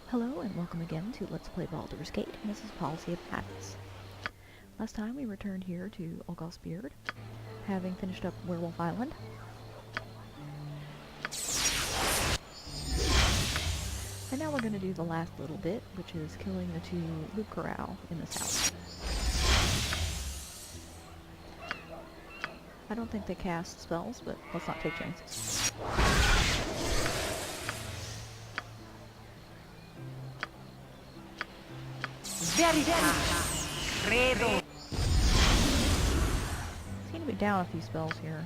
Hello and welcome again to Let's Play Baldur's Gate, and this is Policy of Madness. Last time we returned here to Ulgoth's Beard, having finished up Werewolf Island. And now we're going to do the last little bit, which is killing the two loup-garou in this house. I don't think they cast spells, but let's not take chances. Credo. Seem to be down a few spells here.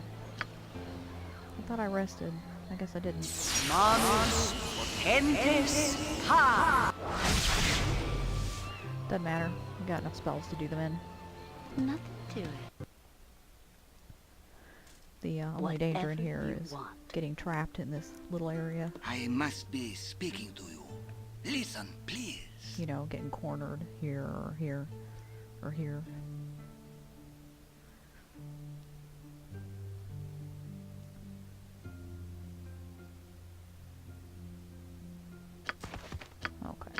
I thought I rested. I guess I didn't. Manus potentes pa. Doesn't matter. We got enough spells to do them in. Nothing to it. The only danger in here is getting trapped in this little area. I must be speaking to you. Listen, please. You know, getting cornered here or here or here. Okay.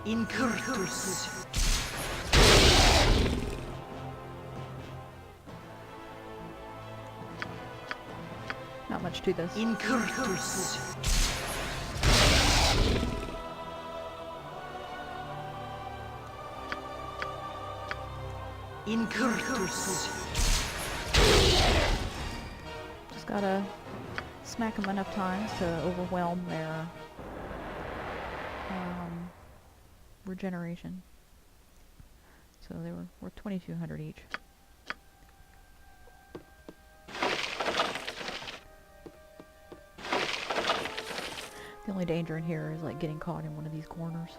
Incurtus. Not much to this. Incurtus. Incurtus. Just gotta smack them enough times to overwhelm their regeneration. So they were 2,200 each. The only danger in here is like getting caught in one of these corners.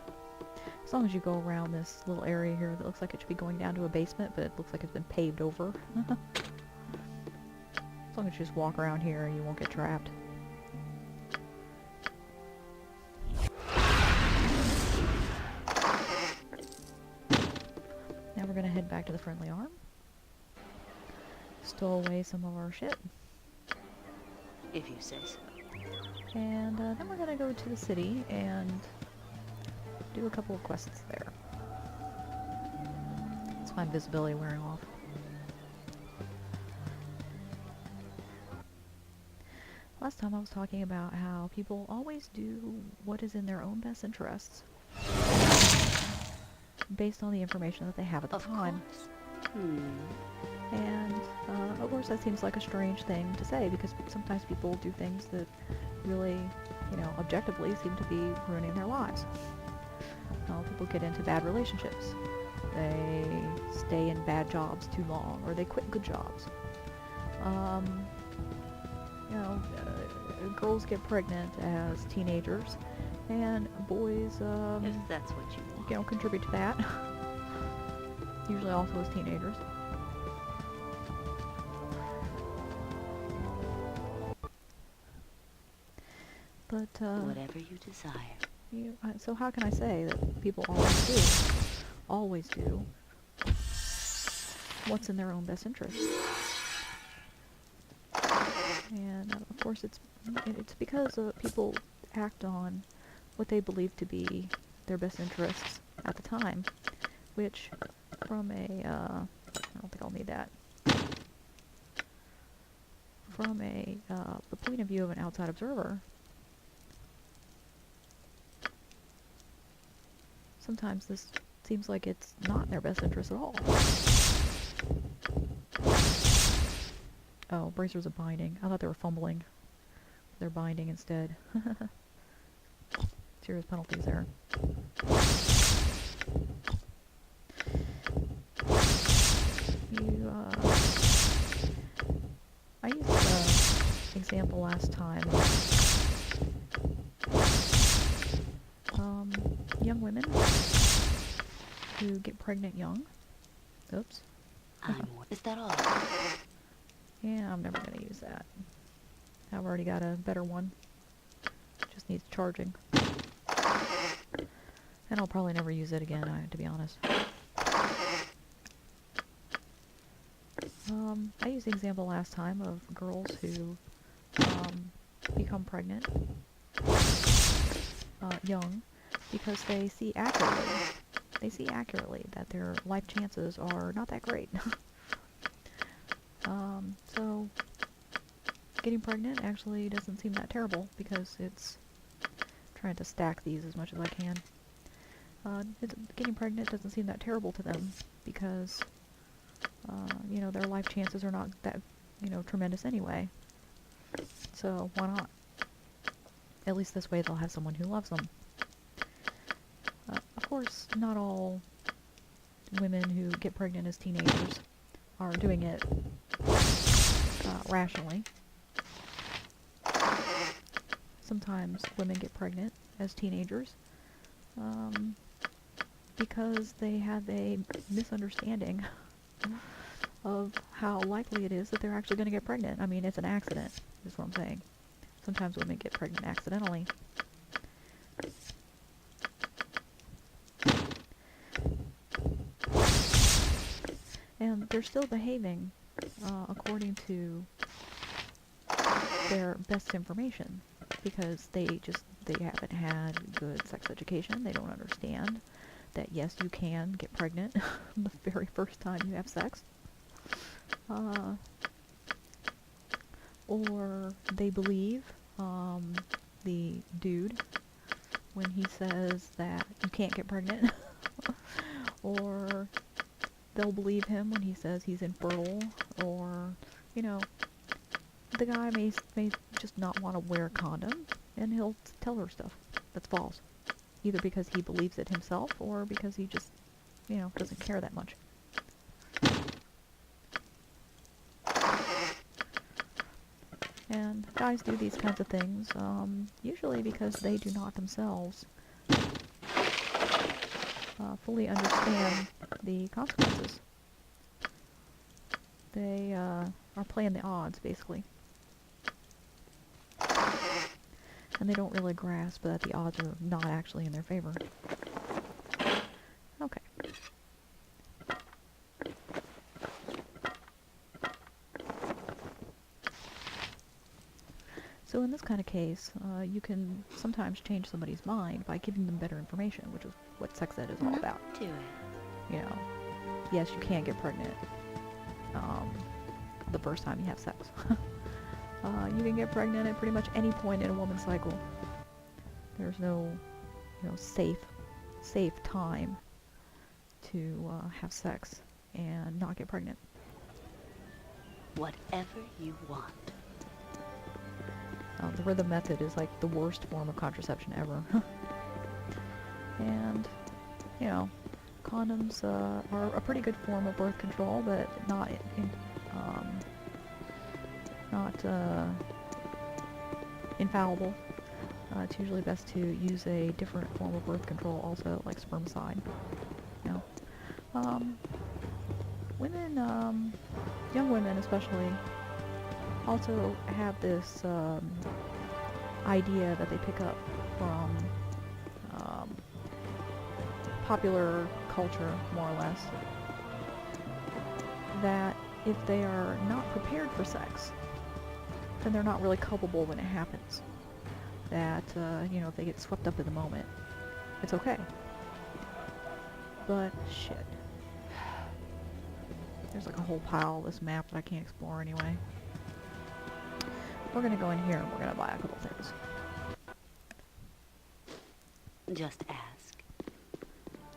As long as you go around this little area here that looks like it should be going down to a basement, but it looks like it's been paved over. As long as you just walk around here, you won't get trapped. Now we're gonna head back to the Friendly Arm. Stow away some of our shit. If you say so. And then we're gonna go to the city and do a couple of quests there. It's my visibility wearing off. Last time I was talking about how people always do what is in their own best interests based on the information that they have at the time. And of course that seems like a strange thing to say because sometimes people do things that really, you know, objectively seem to be ruining their lives. People get into bad relationships. They stay in bad jobs too long, or they quit good jobs. Girls get pregnant as teenagers, and boys, If that's what you want. contribute to that. Usually also as teenagers. But, Whatever you desire. so how can I say that people always do what's in their own best interest? And of course it's because people act on what they believe to be their best interests at the time, which from a, I don't think I'll need that. From the point of view of an outside observer, sometimes this seems like it's not in their best interest at all. Oh, bracers of binding. I thought they were fumbling. They're binding instead. Serious penalties there. I used the example last time of young women who get pregnant young. Oops. Is that all? Yeah, I'm never going to use that. I've already got a better one. Just needs charging. And I'll probably never use it again, to be honest. I used the example last time of girls who become pregnant young because they see accurately. They see accurately that their life chances are not that great. So getting pregnant actually doesn't seem that terrible because it's trying to stack these as much as I can. Getting pregnant doesn't seem that terrible to them because, you know, their life chances are not that, you know, tremendous anyway. So why not? At least this way they'll have someone who loves them. Of course, not all women who get pregnant as teenagers are doing it rationally. Sometimes women get pregnant as teenagers because they have a misunderstanding of how likely it is that they're actually going to get pregnant. I mean, it's an accident, is what I'm saying. Sometimes women get pregnant accidentally. And they're still behaving according to their best information because they haven't had good sex education. They don't understand that yes, you can get pregnant the very first time you have sex. Or they believe the dude when he says that you can't get pregnant. Or they'll believe him when he says he's infertile. Or, you know, the guy may just not want to wear a condom, and he'll tell her stuff that's false. Either because he believes it himself, or because he just, you know, doesn't care that much. And guys do these kinds of things, usually because they do not themselves fully understand the consequences. They are playing the odds, basically. And they don't really grasp that the odds are not actually in their favor. Okay. So in this kind of case, you can sometimes change somebody's mind by giving them better information, which is what sex ed is all about. Do it. You know, yes, you can get pregnant the first time you have sex. You can get pregnant at pretty much any point in a woman's cycle. There's no, you know, safe time to have sex and not get pregnant. Whatever you want. The rhythm method is like the worst form of contraception ever. And, you know, condoms are a pretty good form of birth control, but not infallible. It's usually best to use a different form of birth control also, like spermicide. You know, women, young women especially, also have this idea that they pick up from popular culture, more or less, that if they are not prepared for sex, then they're not really culpable when it happens. That, you know, if they get swept up in the moment, it's okay. But, shit. There's like a whole pile of this map that I can't explore anyway. We're gonna go in here and we're gonna buy a couple things. Just ask.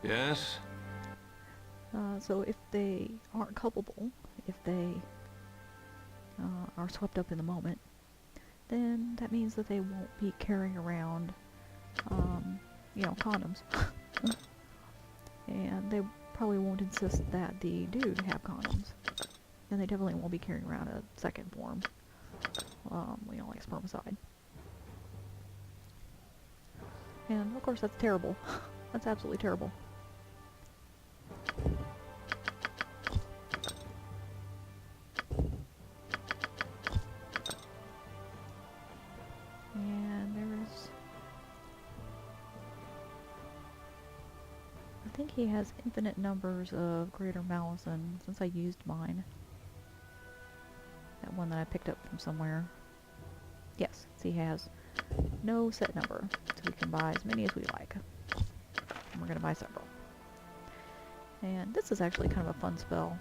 Yes? So if they aren't culpable, if they are swept up in the moment, then that means that they won't be carrying around, you know, condoms. And they probably won't insist that the dude have condoms. And they definitely won't be carrying around a second form, you know, like spermicide. And of course that's terrible. That's absolutely terrible. And there's he has infinite numbers of greater malice, and since I used mine, that one that I picked up from somewhere, yes, he has no set number, so we can buy as many as we like. And we're going to buy several. And this is actually kind of a fun spell.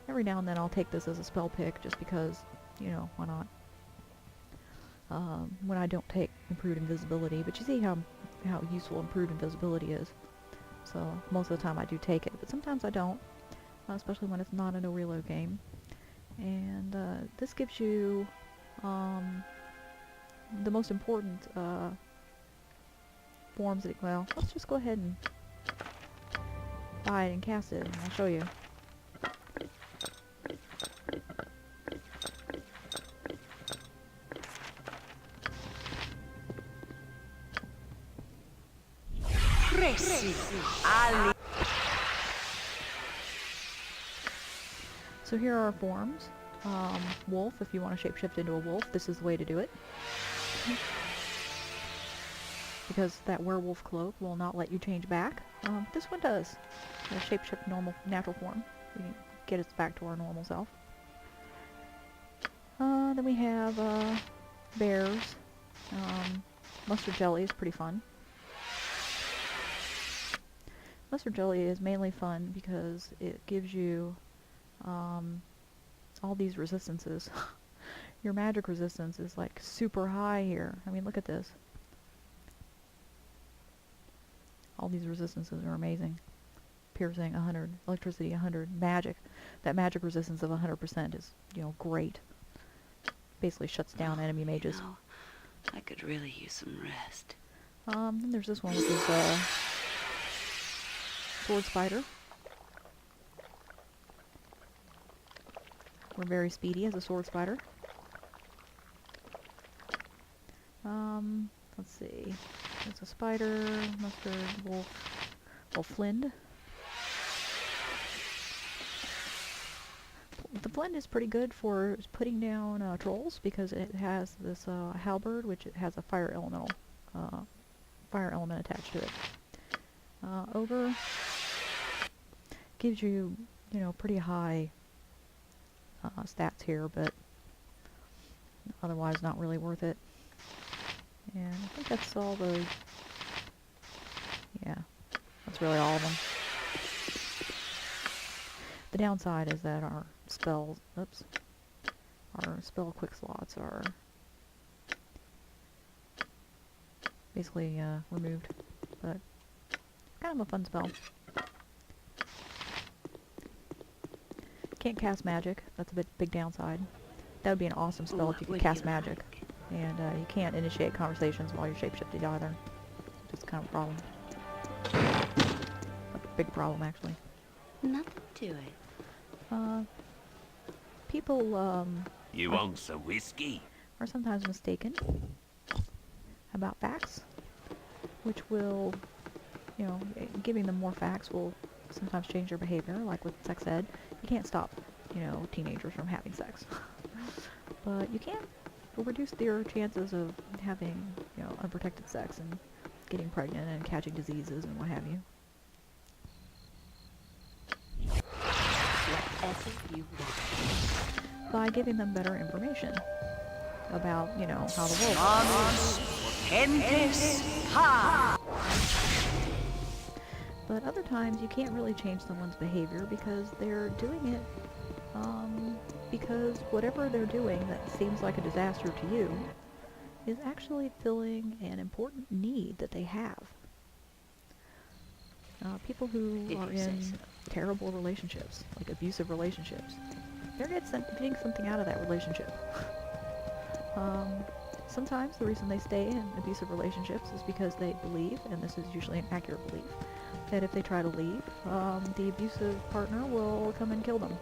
Every now and then I'll take this as a spell pick just because, you know, why not? When I don't take improved invisibility, but you see how useful improved invisibility is. So most of the time I do take it, but sometimes I don't, especially when it's not a no reload game. And this gives you the most important forms that, well, let's just go ahead and buy it and cast it, and I'll show you. So here are our forms. Wolf, if you want to shapeshift into a wolf, this is the way to do it. Because that werewolf cloak will not let you change back. This one does. Shapeshift normal, natural form. We can get us back to our normal self. Then we have bears. Mustard jelly is pretty fun. Mustard jelly is mainly fun because it gives you all these resistances. Your magic resistance is like super high here. I mean, look at this. All these resistances are amazing. Piercing 100, electricity 100, magic. That magic resistance of 100% is, you know, great. Basically shuts down enemy mages. You know, I could really use some rest. Then there's this one, which is sword spider. We're very speedy as a sword spider. Let's see. There's a spider, mustard, wolf, Flind. The Flind is pretty good for putting down trolls because it has this halberd, which it has a fire element attached to it. Ogre gives you, you know, pretty high stats here, but otherwise not really worth it. And I think that's all the... yeah, that's really all of them. The downside is that our spells... oops. Our spell quick slots are basically removed, but kind of a fun spell. Can't cast magic. That's a big downside. That would be an awesome spell if you could cast magic. And you can't initiate conversations while you're shapeshifted either. Just kind of a problem. A big problem, actually. Nothing to it. People You want some whiskey? are sometimes mistaken about facts, which will, you know, giving them more facts will sometimes change their behavior, like with sex ed. You can't stop, you know, teenagers from having sex. But you can reduce their chances of having, you know, unprotected sex and getting pregnant and catching diseases and what have you. Whatever you want. By giving them better information about, you know, how the world works. But other times you can't really change someone's behavior because they're doing it because whatever they're doing that seems like a disaster to you is actually filling an important need that they have. People who are in terrible relationships, like abusive relationships, they're getting something out of that relationship. Sometimes the reason they stay in abusive relationships is because they believe, and this is usually an accurate belief, that if they try to leave, the abusive partner will come and kill them,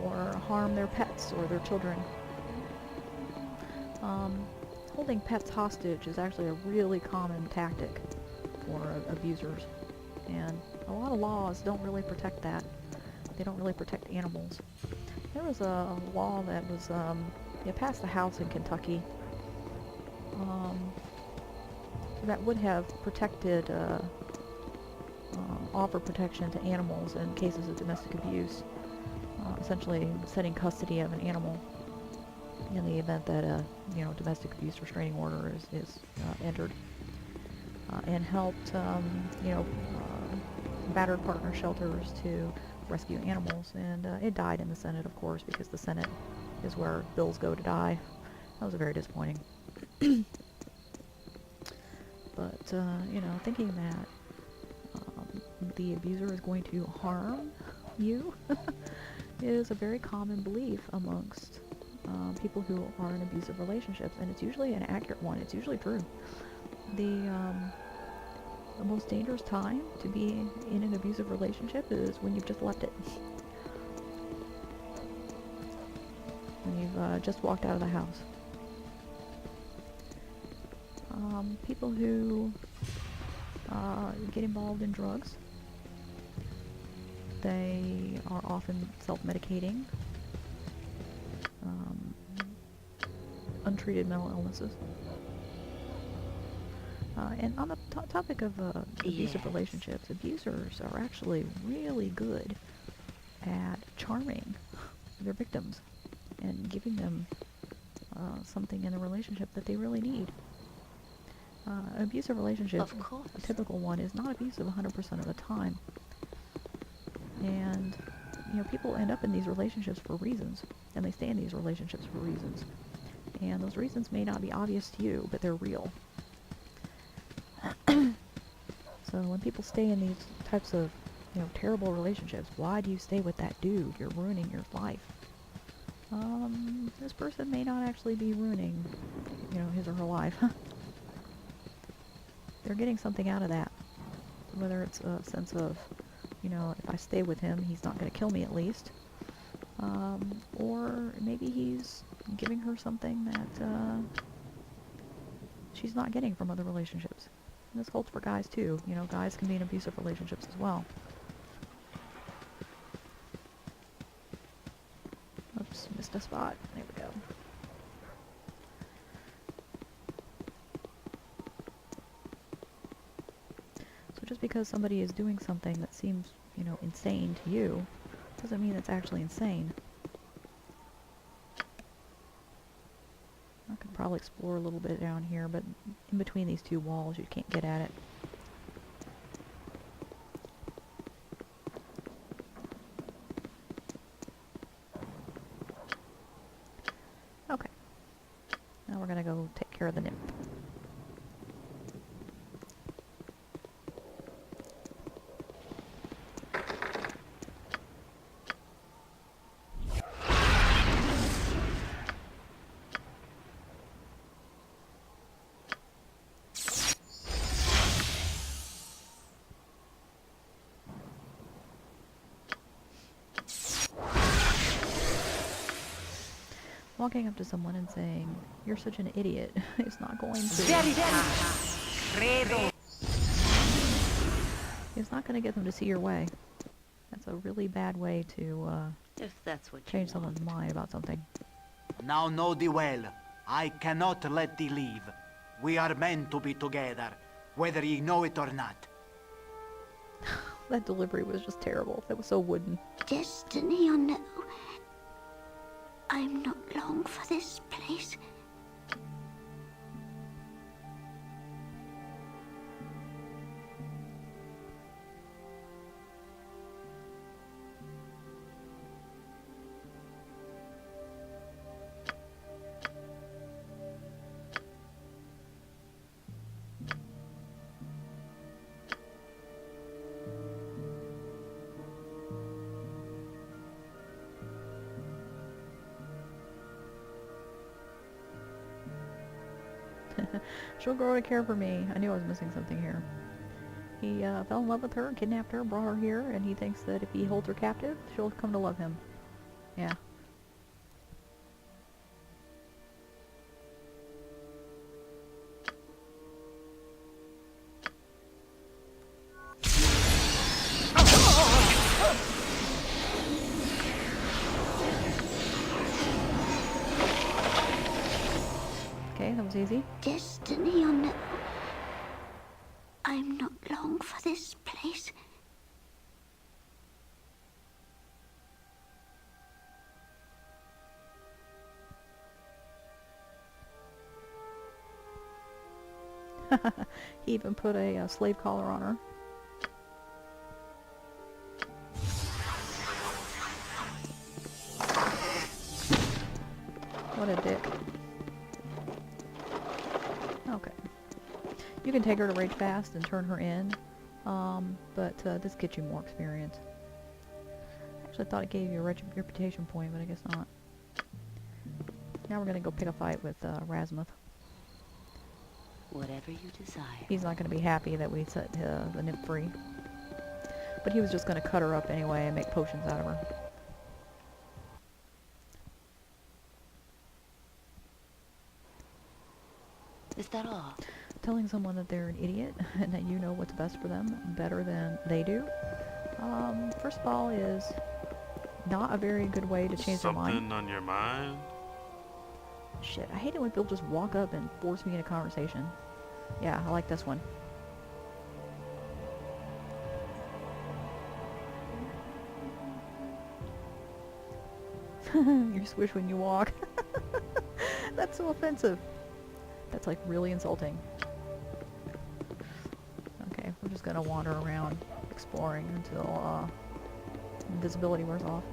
or harm their pets or their children. Holding pets hostage is actually a really common tactic for abusers, and a lot of laws don't really protect that. They don't really protect animals. There was a law that was passed the House in Kentucky that would have protected offer protection to animals in cases of domestic abuse, essentially setting custody of an animal in the event that a domestic abuse restraining order is entered, and helped battered partner shelters to rescue animals. And it died in the Senate, of course, because the Senate is where bills go to die. That was very disappointing. But thinking that the abuser is going to harm you is a very common belief amongst people who are in abusive relationships, and it's usually an accurate one. It's usually true. The most dangerous time to be in an abusive relationship is when you've just left it. When you've just walked out of the house. People who get involved in drugs, they are often self-medicating, untreated mental illnesses. And on the topic of abusive relationships, abusers are actually really good at charming their victims and giving them something in the relationship that they really need. An abusive relationship, Of course. a typical one, is not abusive 100% of the time. And, people end up in these relationships for reasons, and they stay in these relationships for reasons. And those reasons may not be obvious to you, but they're real. So when people stay in these types of, terrible relationships, why do you stay with that dude? You're ruining your life. This person may not actually be ruining, his or her life. They're getting something out of that. Whether it's a sense of, if I stay with him, he's not going to kill me at least. Or maybe he's giving her something that she's not getting from other relationships. And this holds for guys too. Guys can be in abusive relationships as well. Oops, missed a spot. There we go. So just because somebody is doing something that seems, insane to you, doesn't mean it's actually insane. I could probably explore a little bit down here, but in between these two walls, you can't get at it. Okay. Now we're gonna go take care of the nymph. Walking up to someone and saying, "You're such an idiot," is not going to... It's not going to get them to see your way. That's a really bad way to If that's what you change want. someone's mind about something. Now know thee well. I cannot let thee leave. We are meant to be together, whether ye know it or not. That delivery was just terrible. That was so wooden. Destiny or no, I'm not long for this place. She'll grow to care for me. I knew I was missing something here. He fell in love with her, kidnapped her, brought her here, and he thinks that if he holds her captive, she'll come to love him. Yeah. Okay, that was easy. Destiny or no, I'm not long for this place. He even put a slave collar on her. What a dick. Okay. You can take her to Rage Fast and turn her in, but this gets you more experience. Actually, I thought it gave you a reputation point, but I guess not. Now we're gonna go pick a fight with Rasmuth. Whatever you desire. He's not gonna be happy that we set the nymph free. But he was just gonna cut her up anyway and make potions out of her. Is that all? Telling someone that they're an idiot and that you know what's best for them better than they do, first of all, is not a very good way to change their mind. Something on your mind? Shit, I hate it when people just walk up and force me in a conversation. Yeah, I like this one. You swish when you walk. That's so offensive. That's like really insulting. Okay, we're just gonna wander around exploring until invisibility wears off.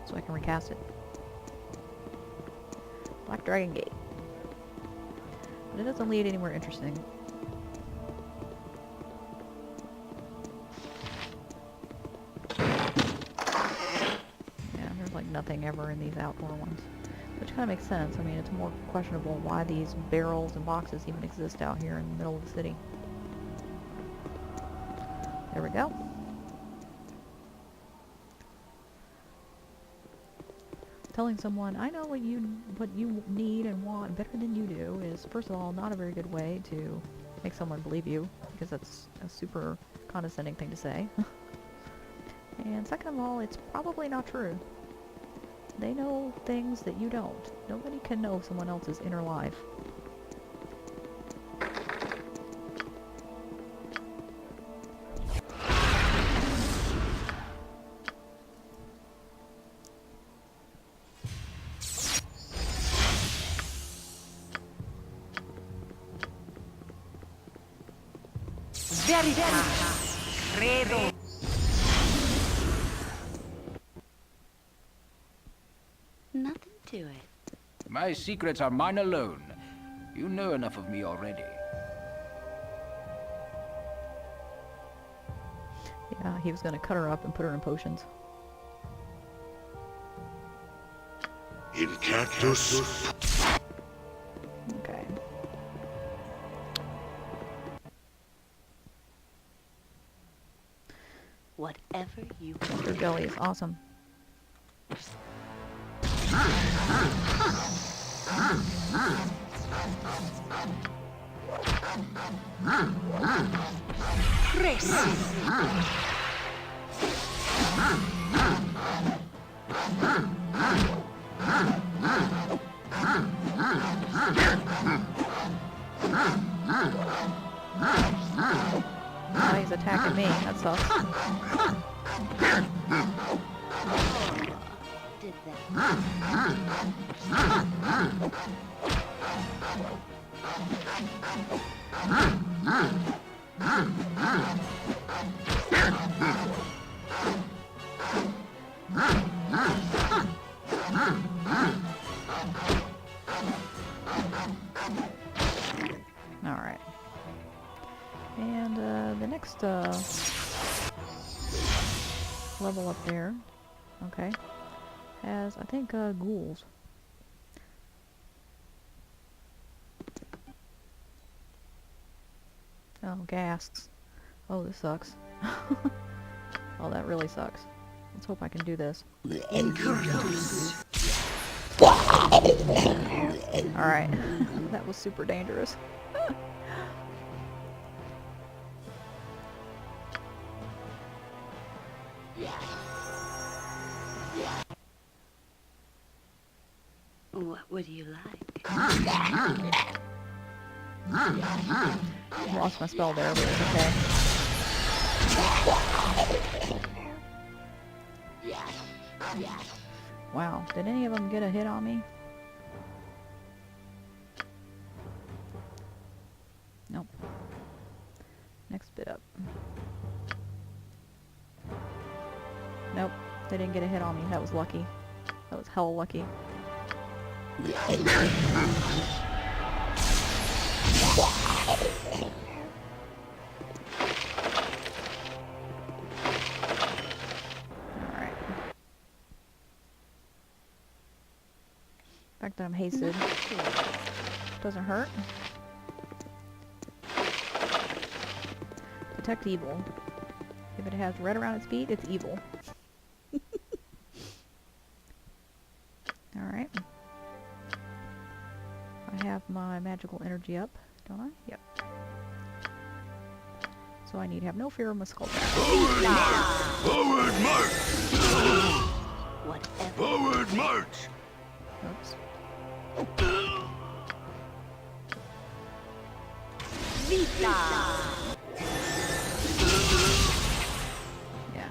So I can recast it. Black Dragon Gate. But it doesn't lead anywhere interesting. Yeah, there's like nothing ever in these outdoor ones. Which kind of makes sense. I mean, it's more questionable why these barrels and boxes even exist out here in the middle of the city. There we go. Telling someone, I know what you need and want better than you do is, first of all, not a very good way to make someone believe you, because that's a super condescending thing to say. And second of all, it's probably not true. They know things that you don't. Nobody can know someone else's inner life. Nothing to it. My secrets are mine alone. You know enough of me already. Yeah, he was gonna cut her up and put her in potions. In cactus? Okay. Whatever you Your jelly is awesome. Now he's attacking me. That sucks. did that. Alright. And the next level up there, okay, has, I think, ghouls. Oh, ghasts. Oh, this sucks. Oh, that really sucks. Let's hope I can do this. Alright. That was super dangerous. What would you like? Lost my spell there, but it's okay. Wow, did any of them get a hit on me? spit up. Nope, they didn't get a hit on me. That was lucky. That was hella lucky. Alright. The fact that I'm hasted doesn't hurt. Detect evil. If it has red around its feet, it's evil. Alright. I have my magical energy up, don't I? Yep. So I need have no fear of my skull trap. Forward march! Whatever. Forward march! Oops. Yeah.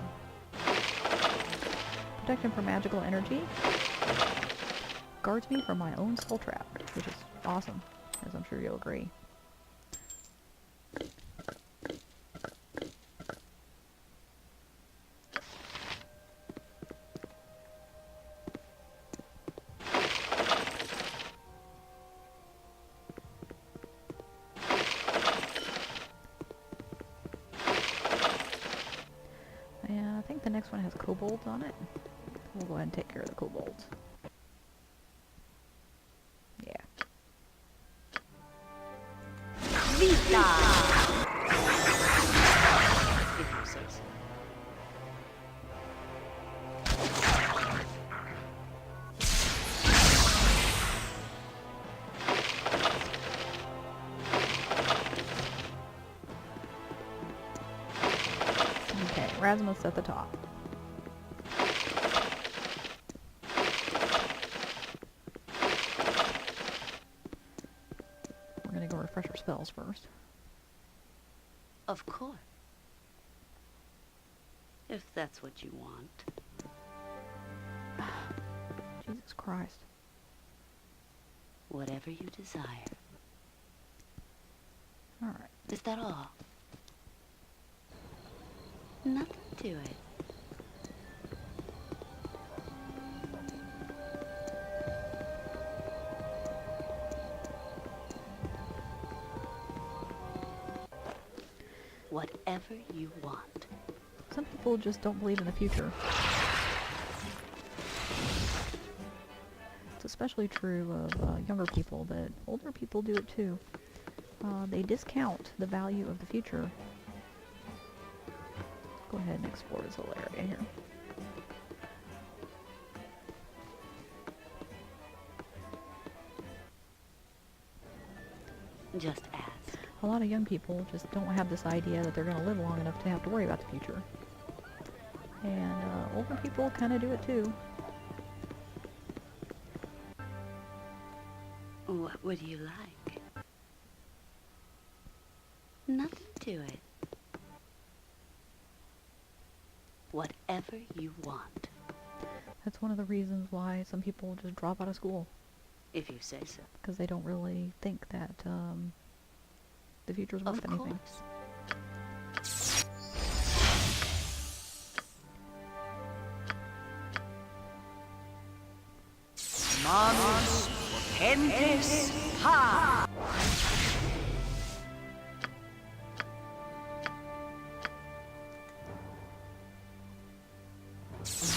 Protect him from magical energy. Guards me from my own skull trap, which is awesome, as I'm sure you'll agree. And I think the next one has kobolds on it. We'll go ahead and take care of the kobolds. Yeah. If you say so. Okay, Rasmus at the top. We're gonna go refresh our spells first. Of course. If that's what you want. Jesus Christ. Whatever you desire. Alright. Is that all? Nothing to it. Whatever you want. Some people just don't believe in the future. It's especially true of younger people, but older people do it too. They discount the value of the future. Go ahead and explore this whole area here. Just ask. A lot of young people just don't have this idea that they're going to live long enough to have to worry about the future. And older people kind of do it too. What would you like? Nothing to it. Whatever you want. That's one of the reasons why some people just drop out of school. If you say so. Because they don't really think that the future's worth Of anything. course. Manus potentes ha!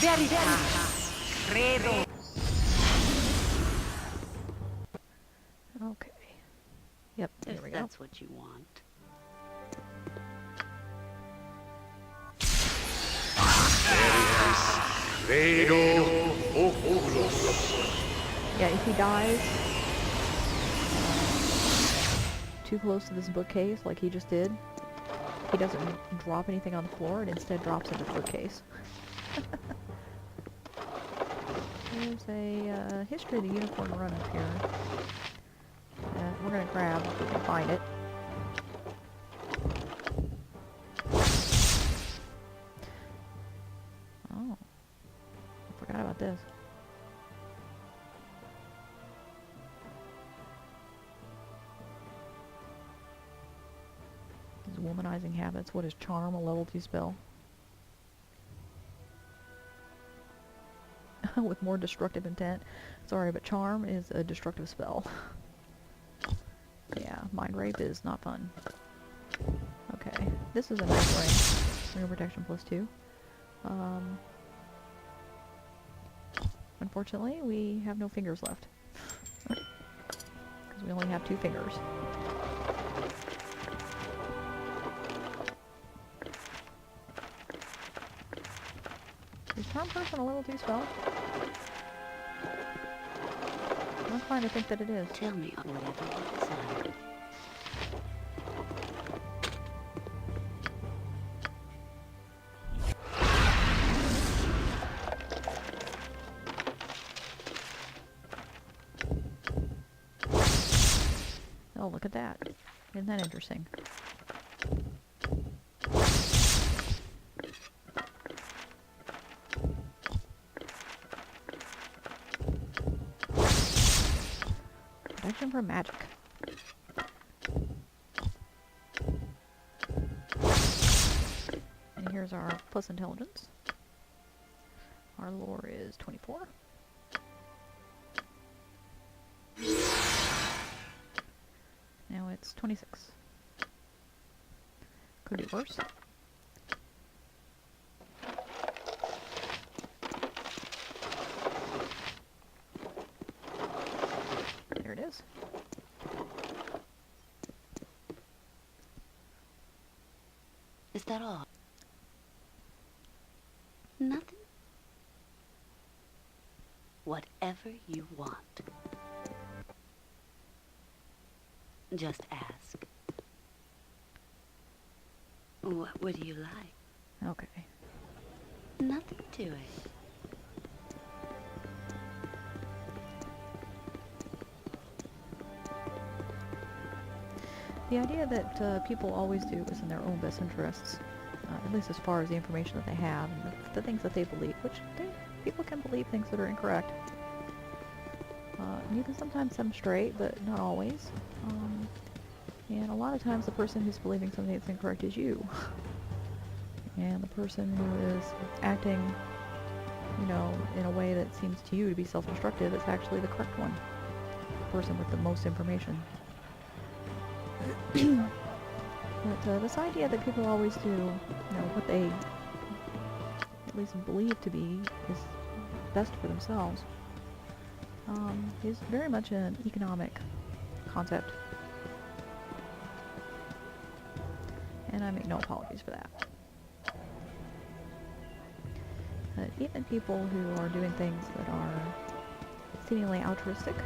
Veritas credo. Okay. Yep, there If we go. that's what you want. Credo oculos. Yeah, if he dies too close to this bookcase, like he just did, he doesn't drop anything on the floor, it instead drops into the bookcase. There's a history of the unicorn run up here. We're gonna grab if we can find it. Oh, I forgot about this. There's womanizing habits. What is charm, a level 2 spell? With more destructive intent. Sorry, but charm is a destructive spell. Yeah, mind rape is not fun. Okay, this is a nice ring. Ring of protection +2. Unfortunately, we have no fingers left. Because we only have 2 fingers. Is Charm Person a level 2 spell? I'm inclined to think that it is. Tell me whatever you decide. Oh, look at that. Isn't that interesting? Protection from magic. And here's our plus intelligence. Our lore is 24. Now it's 26. Could be worse. There it is. Is that all? Nothing? Whatever you want. Just ask. What would you like? Okay. Nothing to it. The idea that people always do is in their own best interests, at least as far as the information that they have, and the things that they believe, which people can believe things that are incorrect. You can sometimes set them straight, but not always. And a lot of times the person who's believing something that's incorrect is you. And the person who is acting, you know, in a way that seems to you to be self-destructive is actually the correct one. The person with the most information. But this idea that people always do, you know, what they at least believe to be is best for themselves, is very much an economic concept. And I make no apologies for that. But even people who are doing things that are seemingly altruistic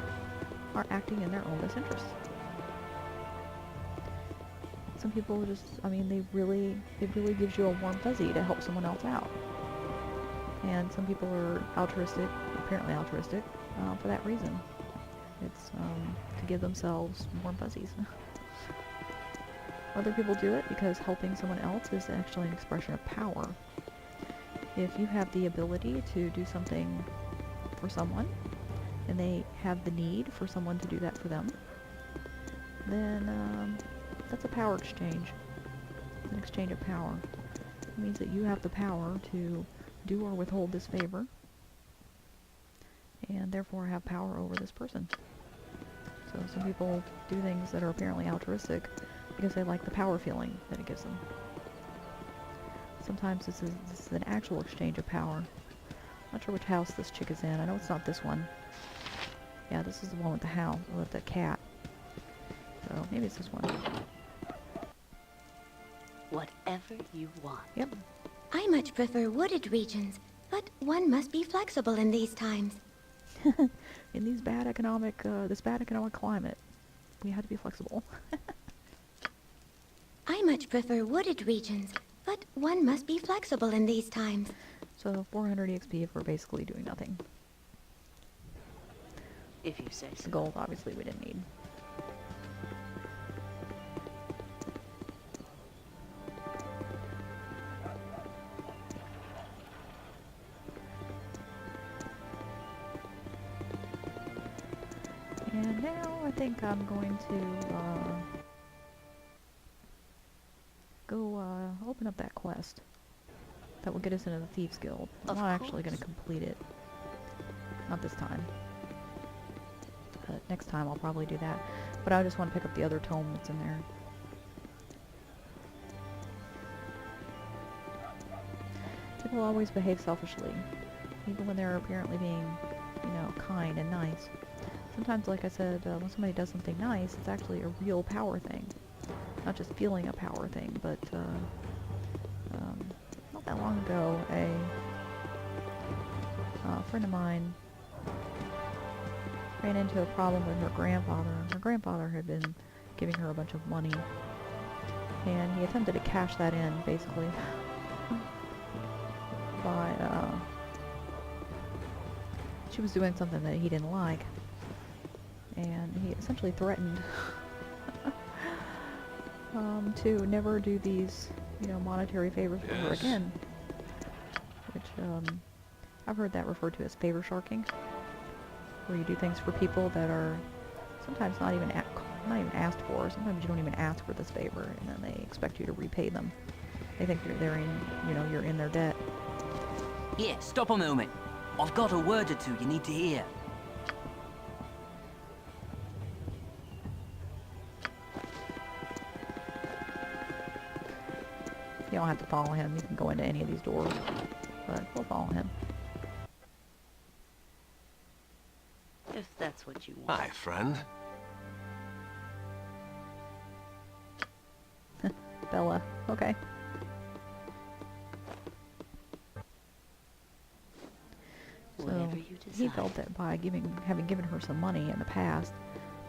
are acting in their own best interests. Some people just, I mean, it really gives you a warm fuzzy to help someone else out. And some people are altruistic, apparently altruistic, for that reason. It's to give themselves warm fuzzies. Other people do it because helping someone else is actually an expression of power. If you have the ability to do something for someone, and they have the need for someone to do that for them, then that's a power exchange. It's an exchange of power. It means that you have the power to do or withhold this favor, and therefore have power over this person. So some people do things that are apparently altruistic because they like the power feeling that it gives them. Sometimes this is an actual exchange of power. I'm not sure which house this chick is in. I know it's not this one. Yeah, this is the one with the house, with the cat. So maybe it's this one. Whatever you want. Yep. I much prefer wooded regions, but one must be flexible in these times. In these this bad economic climate, we had to be flexible. I much prefer wooded regions, but one must be flexible in these times. So 400 EXP for basically doing nothing. If you say so. The gold, obviously, we didn't need. And now I think I'm going to quest that will get us into the Thieves Guild. I'm not actually going to complete it. Not this time. But next time I'll probably do that. But I just want to pick up the other tome that's in there. People always behave selfishly, even when they're apparently being, you know, kind and nice. Sometimes, like I said, when somebody does something nice, it's actually a real power thing. Not just feeling a power thing, but not that long ago, a friend of mine ran into a problem with her grandfather. Her grandfather had been giving her a bunch of money, and he attempted to cash that in, basically, by, she was doing something that he didn't like, and he essentially threatened to never do these, you know, monetary favors for her again, which, I've heard that referred to as favor sharking, where you do things for people that are sometimes not even asked for. Sometimes you don't even ask for this favor, and then they expect you to repay them. They think you're in their debt. Here, stop a moment. I've got a word or two you need to hear. You don't have to follow him. You can go into any of these doors, but we'll follow him. If that's what you want. Hi, friend. Bella. Okay. Whatever you decide. He felt that by having given her some money in the past,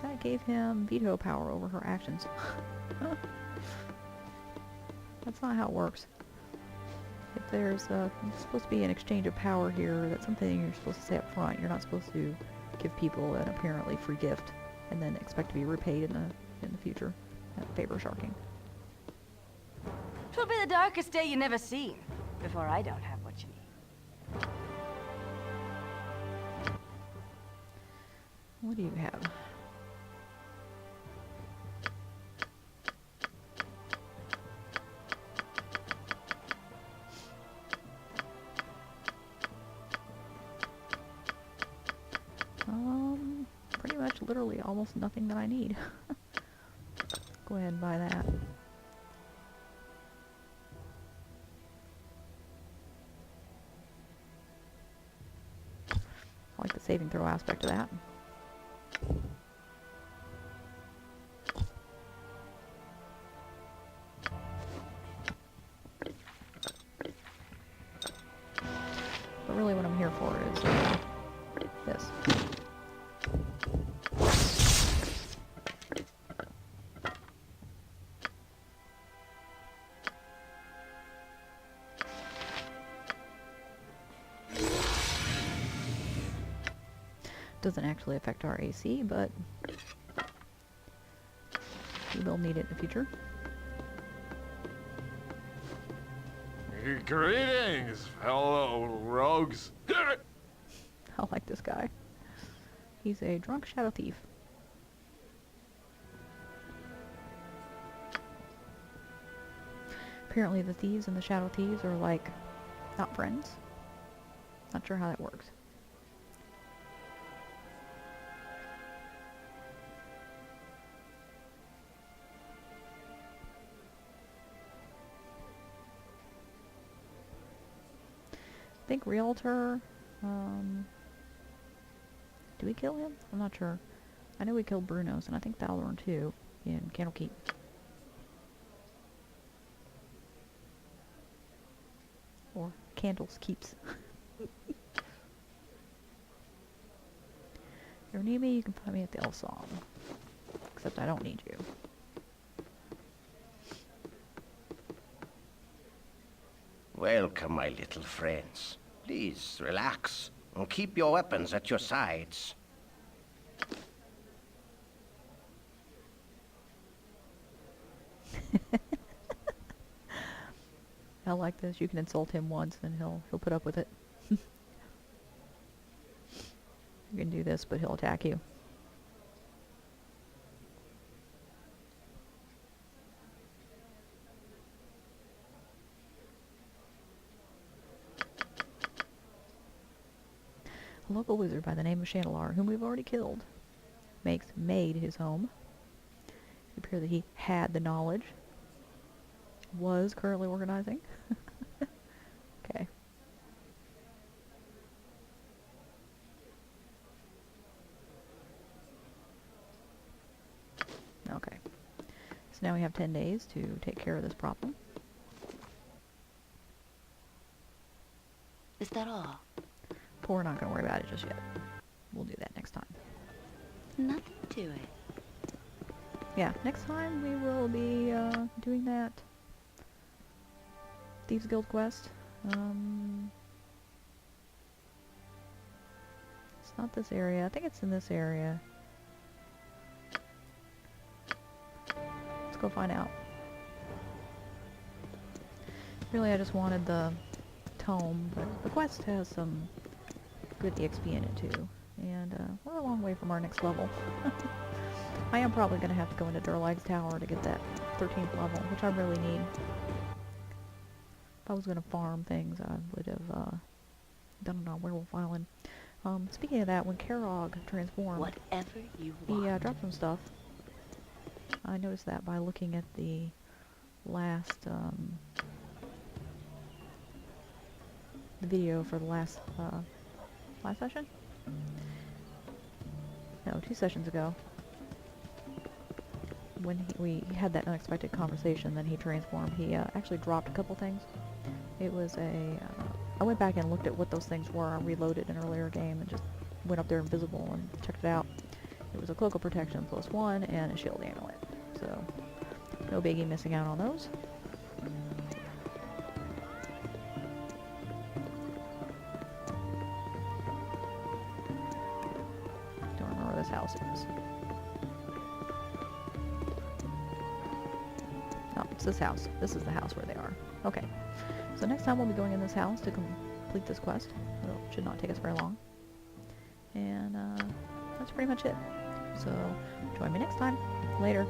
that gave him veto power over her actions. That's not how it works. If there's supposed to be an exchange of power here, that's something you're supposed to say up front. You're not supposed to give people an apparently free gift and then expect to be repaid in the future. Favor sharking. 'Twill be the darkest day you never seen, before I don't have what you need. What do you have? Pretty much literally almost nothing that I need. Go ahead and buy that. I like the saving throw aspect of that. But really what I'm here for is this. Doesn't actually affect our AC, but we will need it in the future. Greetings, fellow rogues. I like this guy. He's a drunk shadow thief. Apparently the thieves and the shadow thieves are like not friends. Not sure how that works. I think Realtor, do we kill him? I'm not sure. I know we killed Bruno's, and I think Baldur too, in Candlekeep. Or Candles Keeps. If you need me, you can find me at the Elf Song. Except I don't need you. Welcome, my little friends. Please, relax, and keep your weapons at your sides. I like this. You can insult him once, and he'll put up with it. You can do this, but he'll attack you. A local wizard by the name of Chandelar, whom we've already killed, makes Maid his home. It appears that he had the knowledge. Was currently organizing. Okay. Okay. So now we have 10 days to take care of this problem. Is that all? But we're not going to worry about it just yet. We'll do that next time. Nothing to it. Yeah, next time we will be doing that Thieves Guild quest. It's not this area. I think it's in this area. Let's go find out. Really, I just wanted the tome, but the quest has some good EXP in it too. And we're a long way from our next level. I am probably going to have to go into Durlag's Tower to get that 13th level, which I really need. If I was going to farm things, I would have done it on Werewolf Island. Speaking of that, when Karog transformed, Whatever you want. he dropped some stuff. I noticed that by looking at the last the video for the last session? No, 2 sessions ago. When we had that unexpected conversation, then he transformed. He actually dropped a couple things. It was a... I went back and looked at what those things were. I reloaded an earlier game and just went up there invisible and checked it out. It was a Cloak of Protection +1 and a Shield Amulet. So, no biggie missing out on those. Don't remember where this house is. Oh, it's this house. This is the house where they are. Okay. So next time we'll be going in this house to complete this quest. It should not take us very long. And that's pretty much it. So join me next time. Later.